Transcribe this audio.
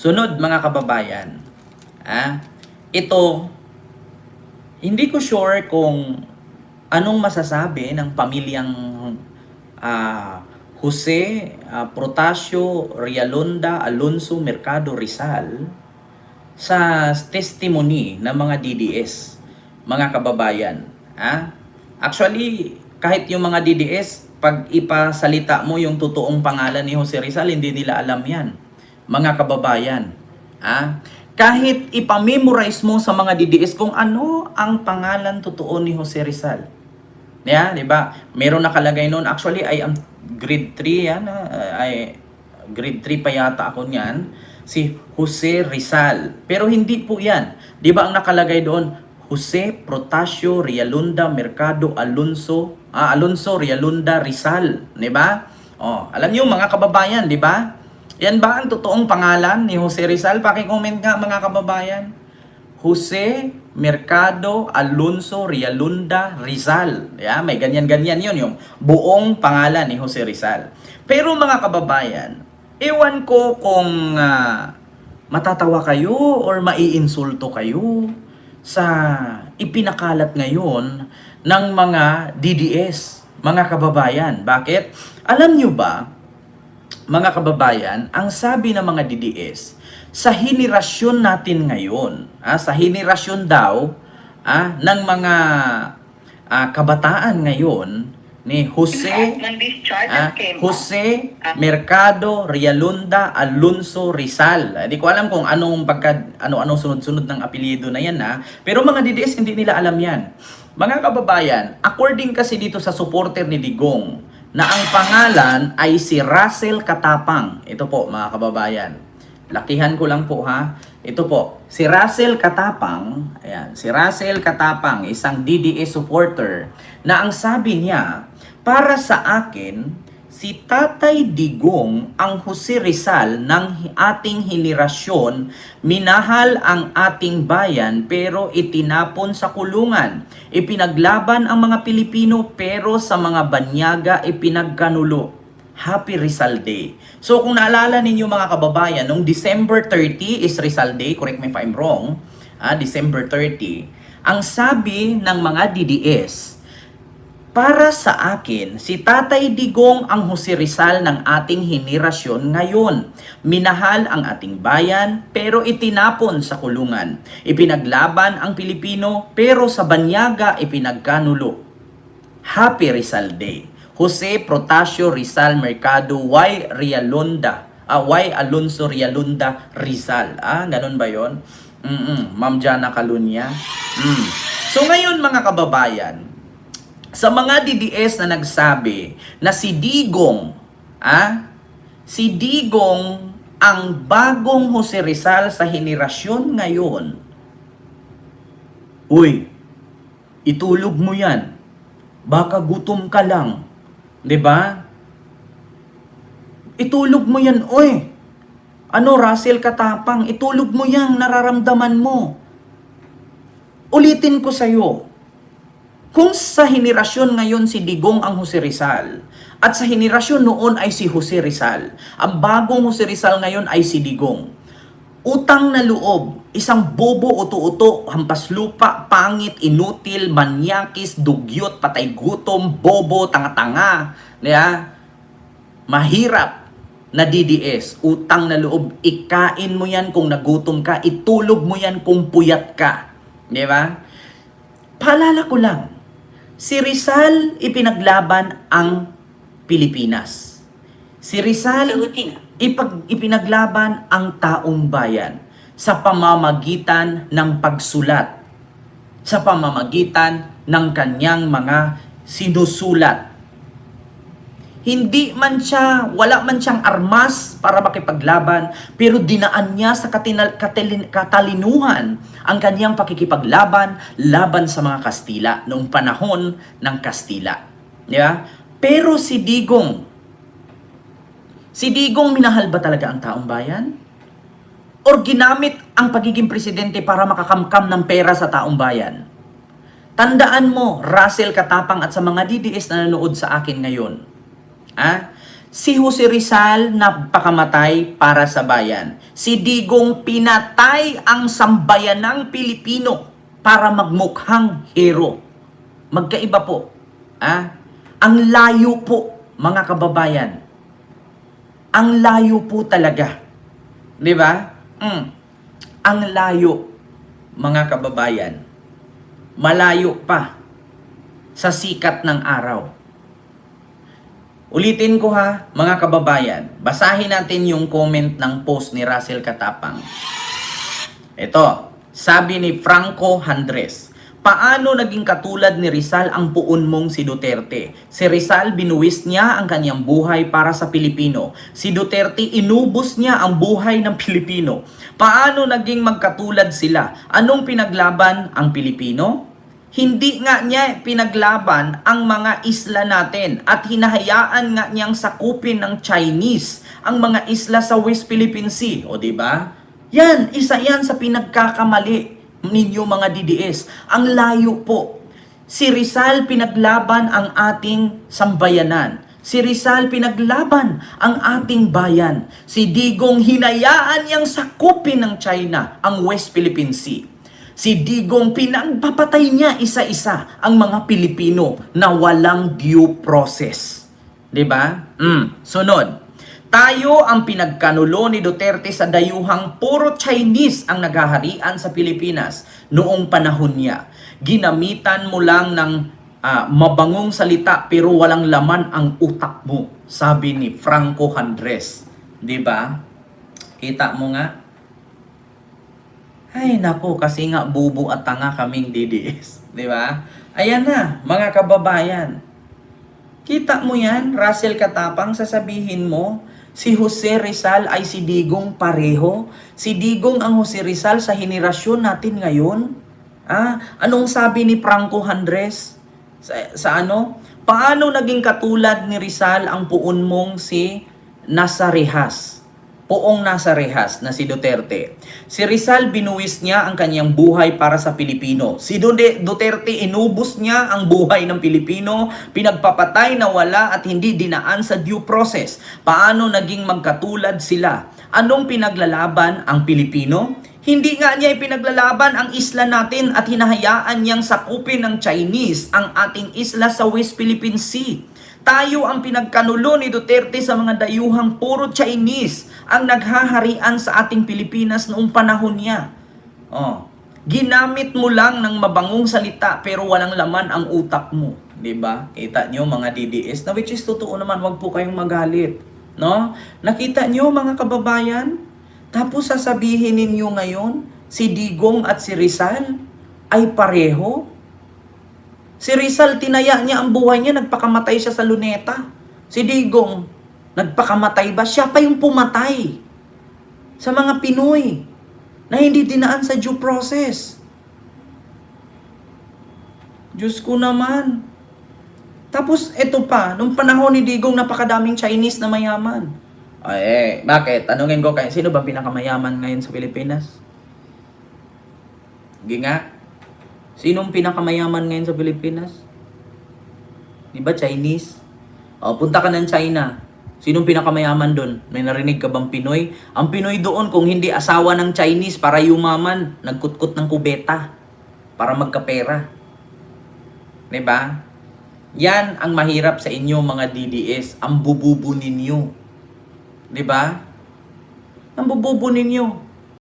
Sunod mga kababayan, ito, hindi ko sure kung anong masasabi ng pamilyang Jose Protasio Realonda Alonso Mercado Rizal sa testimony ng mga DDS, mga kababayan. Actually, kahit yung mga DDS, pag ipasalita mo yung totoong pangalan ni Jose Rizal, hindi nila alam yan, mga kababayan. Kahit ipamemorize mo sa mga DDS kung ano ang pangalan totoo ni Jose Rizal. Yeah, 'di ba? Meron nakalagay noon. Actually, I am grade 3 yan. Grade 3 pa yata ako niyan. Si Jose Rizal. Pero hindi po 'yan. 'Di ba ang nakalagay doon? Jose Protasio Realonda Mercado Alonso Realonda Rizal, 'di ba? Alam niyo mga kababayan, 'di ba? Yan ba ang totoong pangalan ni Jose Rizal? Paki-comment nga mga kababayan. Jose Mercado Alonso Realonda Rizal. May ganyan-ganyan yun, yung buong pangalan ni Jose Rizal. Pero mga kababayan, ewan ko kung matatawa kayo or maiinsulto kayo sa ipinakalat ngayon ng mga DDS, mga kababayan. Bakit? Alam nyo ba, mga kababayan, ang sabi ng mga DDS, sa henerasyon natin ngayon, sa henerasyon daw ng mga kabataan ngayon ni Jose Mercado Realonda Alonso Rizal. Hindi ko alam kung anong ano sunod-sunod ng apelyido na yan, pero mga DDS hindi nila alam yan. Mga kababayan, according kasi dito sa supporter ni Digong, na ang pangalan ay si Russell Katapang. Ito po mga kababayan. Lakihan ko lang po Ito po, si Russell Katapang, ayan, si Russell Katapang, isang DDS supporter, na ang sabi niya, para sa akin, si Tatay Digong ang Jose Rizal ng ating henerasyon, minahal ang ating bayan pero itinapon sa kulungan. Ipinaglaban ang mga Pilipino pero sa mga banyaga ipinagkanulo. Happy Rizal Day. So kung naalala ninyo mga kababayan, nung December 30 is Rizal Day, correct me if I'm wrong, December 30, ang sabi ng mga DDS, para sa akin, si Tatay Digong ang Jose Rizal ng ating henerasyon ngayon. Minahal ang ating bayan pero itinapon sa kulungan. Ipinaglaban ang Pilipino pero sa banyaga ipinagkanulo. Happy Rizal Day. Jose Protasio Rizal Mercado Y. Alonso Realonda Rizal. Ganun ba yun? Ma'am Jana Calunya. So ngayon mga kababayan, sa mga DDS na nagsabi na si Digong ang bagong Jose Rizal sa henerasyon ngayon, uy, itulog mo yan. Baka gutom ka lang. 'Di ba? Itulog mo yan, oy. Russell Katapang, itulog mo yang nararamdaman mo. Ulitin ko sa'yo. Kung sa henerasyon ngayon si Digong ang Jose Rizal, at sa henerasyon noon ay si Jose Rizal, ang bagong Jose Rizal ngayon ay si Digong. Utang na loob, isang bobo, uto-uto, hampas lupa, pangit, inutil, manyakis, dugyot, patay gutom, bobo, tanga-tanga, mahirap na DDS, utang na loob, ikain mo yan kung nagutom ka, itulog mo yan kung puyat ka. Di ba? Paalala ko lang, si Rizal ipinaglaban ang Pilipinas. Si Rizal ipinaglaban ang taong bayan sa pamamagitan ng pagsulat, sa pamamagitan ng kanyang mga sinusulat. Wala man siyang armas para makipaglaban, pero dinaan niya sa katalinuhan ang kanyang pakikipaglaban laban sa mga Kastila noong panahon ng Kastila. Diba? Pero si Digong minahal ba talaga ang taong bayan? Or ginamit ang pagiging presidente para makakamkam ng pera sa taong bayan? Tandaan mo, Russell Katapang at sa mga DDS na nanonood sa akin ngayon, Si Jose Rizal napakamatay para sa bayan. Si Digong pinatay ang sambayanang Pilipino para magmukhang hero. Magkaiba po. Ang layo po, mga kababayan. Ang layo po talaga. Di ba? Ang layo, mga kababayan. Malayo pa sa sikat ng araw. Ulitin ko ha, mga kababayan. Basahin natin yung comment ng post ni Russell Katapang. Ito, sabi ni Franco Handres. Paano naging katulad ni Rizal ang puon mong si Duterte? Si Rizal binuwis niya ang kanyang buhay para sa Pilipino. Si Duterte inubos niya ang buhay ng Pilipino. Paano naging magkatulad sila? Anong pinaglaban ang Pilipino? Hindi nga niya pinaglaban ang mga isla natin at hinahayaan nga niyang sakupin ng Chinese ang mga isla sa West Philippine Sea. O diba? Yan, isa yan sa pinagkakamali ninyo mga DDS. Ang layo po. Si Rizal pinaglaban ang ating sambayanan. Si Rizal pinaglaban ang ating bayan. Si Digong hinayaan niyang sakupin ng China ang West Philippine Sea. Si Digong pinagpapatay niya isa-isa ang mga Pilipino na walang due process. 'Di ba? Sunod. Tayo ang pinagkanulo ni Duterte sa dayuhang puro Chinese ang naghaharian sa Pilipinas noong panahon niya. Ginamitan mo lang ng mabangong salita pero walang laman ang utak mo, sabi ni Franco Handres. 'Di ba? Kita mo nga. Ay nako, kasi nga bubo at tanga kaming DDS, 'di ba? Ayan na, mga kababayan. Kita mo 'yan, Russell Katapang, sasabihin mo si Jose Rizal ay si Digong pareho. Si Digong ang Jose Rizal sa henerasyon natin ngayon. Anong sabi ni Franco Handres? Sa ano? Paano naging katulad ni Rizal ang puon mong si nasa rehas? Poong nasa rehas na si Duterte. Si Rizal binuwis niya ang kanyang buhay para sa Pilipino. Si Duterte inubos niya ang buhay ng Pilipino, pinagpapatay na wala at hindi dinaan sa due process. Paano naging magkatulad sila? Anong pinaglalaban ang Pilipino? Hindi nga niya ipinaglalaban ang isla natin at hinahayaan niyang sakupin ng Chinese ang ating isla sa West Philippine Sea. Tayo ang pinagkanulo ni Duterte sa mga dayuhang puro Chinese ang naghaharian sa ating Pilipinas noong panahon niya. Ginamit mo lang ng mabangong salita pero walang laman ang utak mo. 'Di ba? Kita nyo mga DDS, na which is totoo naman, wag po kayong magalit. No? Nakita nyo mga kababayan? Tapos sasabihin ninyo ngayon, si Digong at si Rizal ay pareho? Si Rizal, tinaya niya ang buhay niya, nagpakamatay siya sa Luneta. Si Digong, nagpakamatay ba? Siya pa yung pumatay sa mga Pinoy na hindi dinaan sa due process. Diyos ko naman. Tapos ito pa, nung panahon ni Digong, napakadaming Chinese na mayaman. Bakit? Tanungin ko kayo, sino ba pinakamayaman ngayon sa Pilipinas? Hindi nga. Sinong pinakamayaman ngayon sa Pilipinas? Di ba Chinese? Punta ka ng China. Sinong pinakamayaman doon? May narinig ka bang Pinoy? Ang Pinoy doon, kung hindi asawa ng Chinese para yumaman, nagkutkot ng kubeta para magkapera. Di ba? Yan ang mahirap sa inyo mga DDS. Ang bububo ninyo. Di ba? Ang bububo ninyo.